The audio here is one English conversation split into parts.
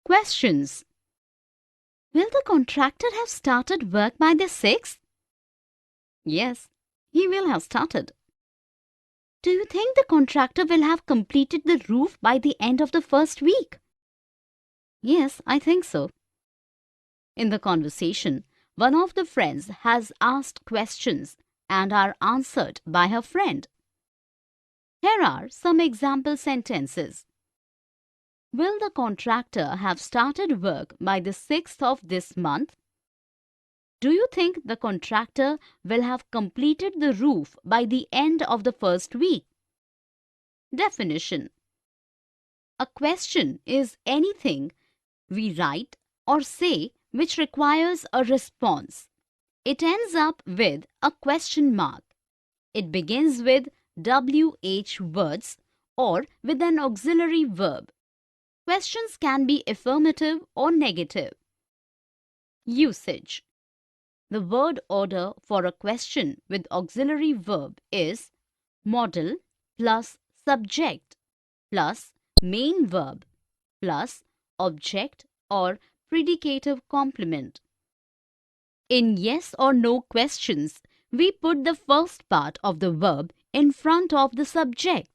Questions. Will the contractor have started work by the 6th? Yes, he will have started. Do you think the contractor will have completed the roof by the end of the first week? Yes, I think so. In the conversation, one of the friends has asked questions and are answered by her friend. Here are some example sentences. Will the contractor have started work by the 6th of this month? Do you think the contractor will have completed the roof by the end of the first week? Definition. A question is anything we write or say which requires a response. It ends up with a question mark. It begins with WH words or with an auxiliary verb. Questions can be affirmative or negative. Usage. The word order for a question with auxiliary verb is modal plus subject plus main verb plus object or predicative complement. In yes or no questions, we put the first part of the verb in front of the subject.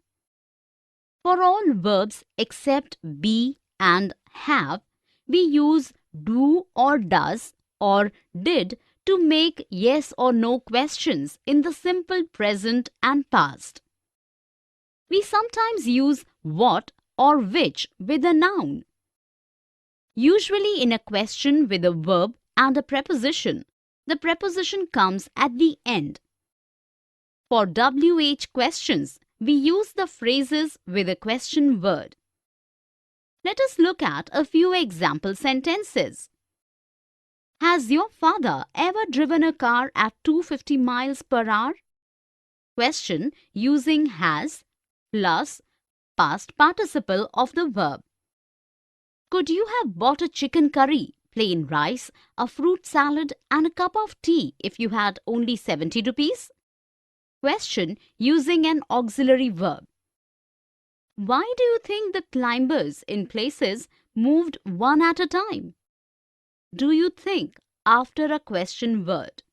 For all verbs except be and have, we use do or does or did to make yes or no questions in the simple present and past. We sometimes use what or which with a noun. Usually in a question with a verb and a preposition, the preposition comes at the end. For WH questions, we use the phrases with a question word. Let us look at a few example sentences. Has your father ever driven a car at 250 miles per hour? Question using has plus past participle of the verb. Could you have bought a chicken curry, plain rice, a fruit salad and a cup of tea if you had only 70 rupees? Question using an auxiliary verb. Why do you think the climbers in places moved one at a time? Do you think after a question word?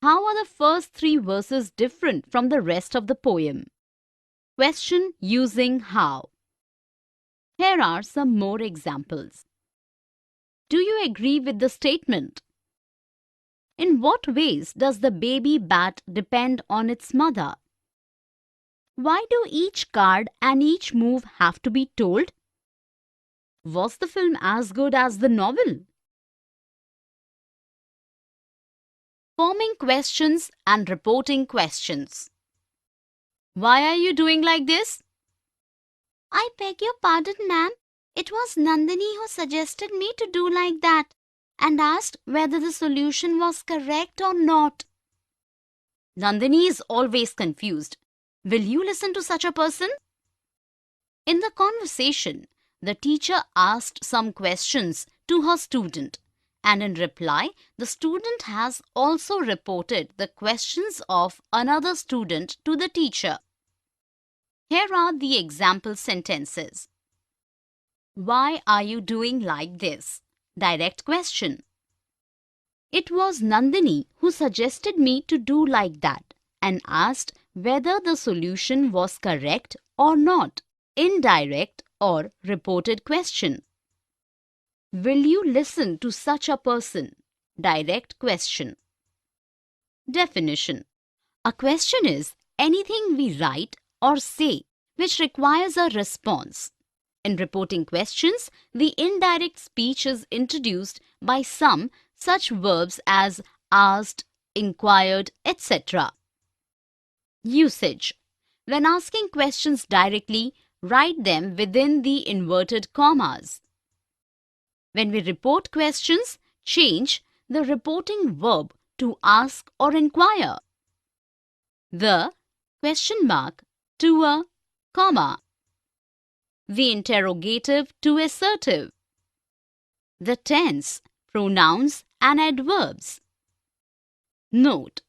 How are the first 3 verses different from the rest of the poem? Question using how. Here are some more examples. Do you agree with the statement? In what ways does the baby bat depend on its mother? Why do each card and each move have to be told? Was the film as good as the novel? Forming questions and reporting questions. Why are you doing like this? I beg your pardon, ma'am. It was Nandini who suggested me to do like that and asked whether the solution was correct or not. Nandini is always confused. Will you listen to such a person? In the conversation, the teacher asked some questions to her student, and in reply, the student has also reported the questions of another student to the teacher. Here are the example sentences. Why are you doing like this? Direct question. It was Nandini who suggested me to do like that and asked whether the solution was correct or not. Indirect or reported question. Will you listen to such a person? Direct question. Definition. A question is anything we write or say which requires a response. In reporting questions, the indirect speech is introduced by some such verbs as asked, inquired, etc. Usage. When asking questions directly, write them within the inverted commas. When we report questions, change the reporting verb to ask or inquire. The question mark to a comma. The interrogative to assertive. The tense, pronouns and adverbs. Note: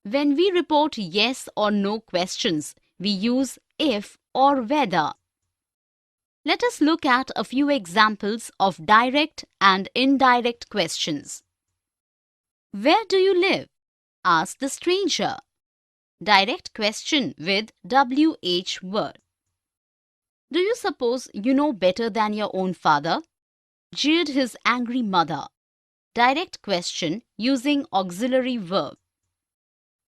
when we report yes or no questions, we use if or whether. Let us look at a few examples of direct and indirect questions. Where do you live? Ask the stranger. Direct question with WH word. Do you suppose you know better than your own father? Jeered his angry mother. Direct question using auxiliary verb.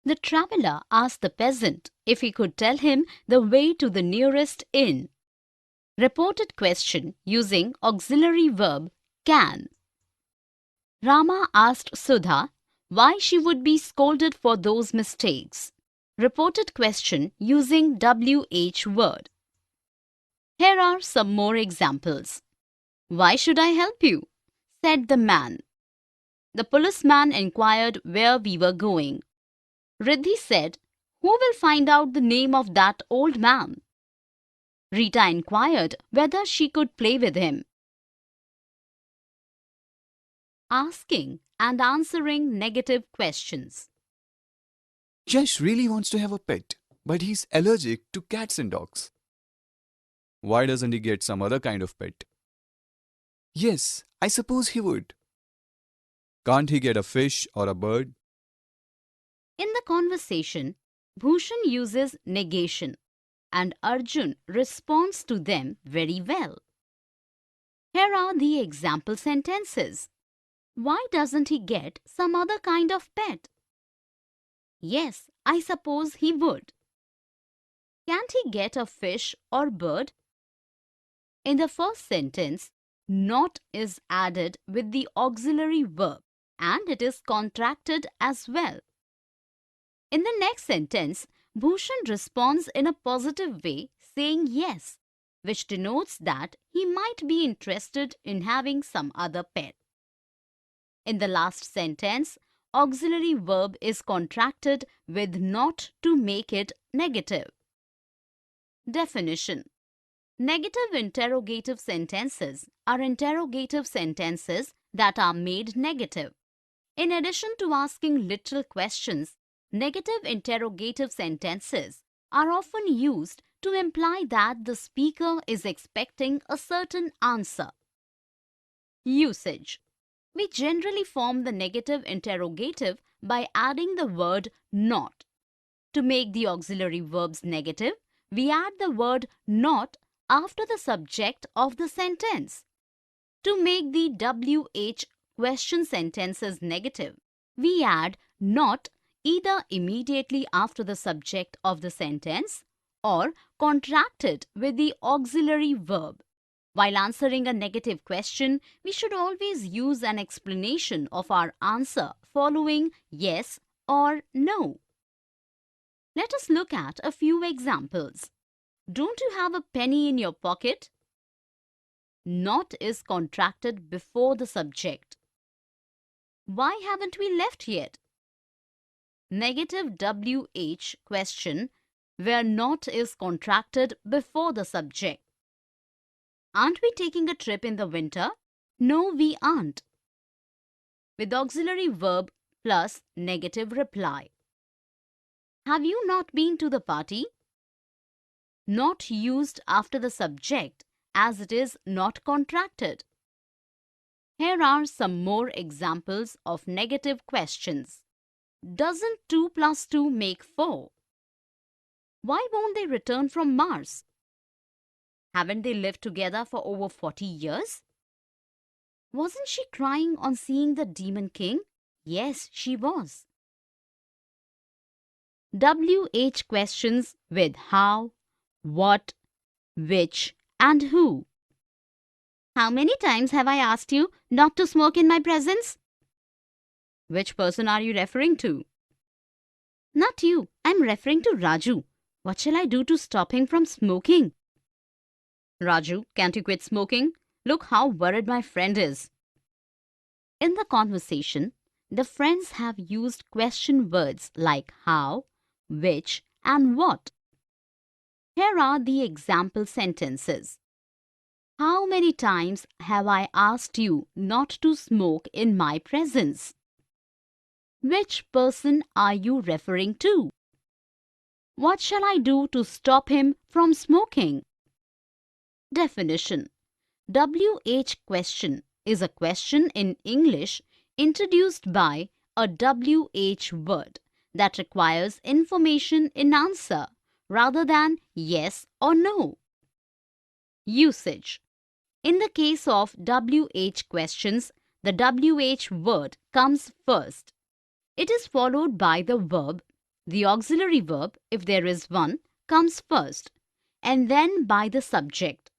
The traveller asked the peasant if he could tell him the way to the nearest inn. Reported question using auxiliary verb can. Rama asked Sudha why she would be scolded for those mistakes. Reported question using WH word. Here are some more examples. Why should I help you? Said the man. The policeman inquired where we were going. Riddhi said, who will find out the name of that old man? Rita inquired whether she could play with him. Asking and answering negative questions. Yash really wants to have a pet, but he's allergic to cats and dogs. Why doesn't he get some other kind of pet? Yes, I suppose he would. Can't he get a fish or a bird? In the conversation, Bhushan uses negation and Arjun responds to them very well. Here are the example sentences. Why doesn't he get some other kind of pet? Yes, I suppose he would. Can't he get a fish or bird? In the first sentence, not is added with the auxiliary verb and it is contracted as well. In the next sentence, Bhushan responds in a positive way saying yes, which denotes that he might be interested in having some other pet. In the last sentence, auxiliary verb is contracted with not to make it negative. Definition. Negative interrogative sentences are interrogative sentences that are made negative. In addition to asking literal questions, negative interrogative sentences are often used to imply that the speaker is expecting a certain answer. Usage. We generally form the negative interrogative by adding the word not. To make the auxiliary verbs negative, we add the word not after the subject of the sentence. To make the WH question sentences negative, we add not either immediately after the subject of the sentence or contract it with the auxiliary verb. While answering a negative question, we should always use an explanation of our answer following yes or no. Let us look at a few examples. Don't you have a penny in your pocket? Not is contracted before the subject. Why haven't we left yet? Negative WH question where not is contracted before the subject. Aren't we taking a trip in the winter? No, we aren't. With auxiliary verb plus negative reply. Have you not been to the party? Not used after the subject as it is not contracted. Here are some more examples of negative questions. Doesn't 2 plus 2 make 4? Why won't they return from Mars? Haven't they lived together for over 40 years? Wasn't she crying on seeing the Demon King? Yes, she was. WH questions with how, what, which, and who. How many times have I asked you not to smoke in my presence? Which person are you referring to? Not you. I'm referring to Raju. What shall I do to stop him from smoking? Raju, can't you quit smoking? Look how worried my friend is. In the conversation, the friends have used question words like how, which, and what. Here are the example sentences. How many times have I asked you not to smoke in my presence? Which person are you referring to? What shall I do to stop him from smoking? Definition: WH question is a question in English introduced by a WH word that requires information in answer rather than yes or no. Usage: in the case of WH questions, the WH word comes first. It is followed by the verb. The auxiliary verb, if there is one, comes first, and then by the subject.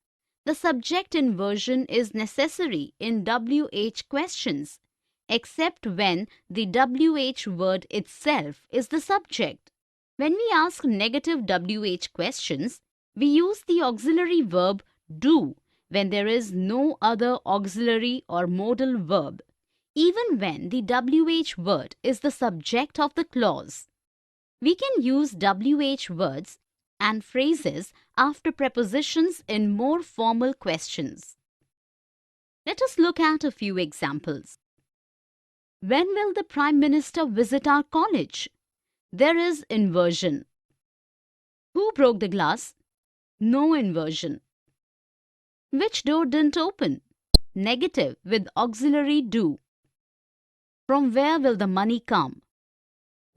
The subject inversion is necessary in WH questions, except when the WH word itself is the subject. When we ask negative WH questions, we use the auxiliary verb do when there is no other auxiliary or modal verb, even when the WH word is the subject of the clause. We can use WH words and phrases after prepositions in more formal questions. Let us look at a few examples. When will the Prime Minister visit our college? There is inversion. Who broke the glass? No inversion. Which door didn't open? Negative with auxiliary do. From where will the money come?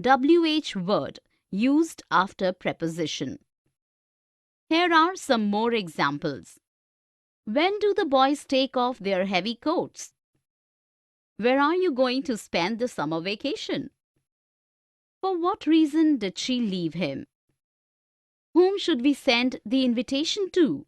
WH word used after preposition. Here are some more examples. When do the boys take off their heavy coats? Where are you going to spend the summer vacation? For what reason did she leave him? Whom should we send the invitation to?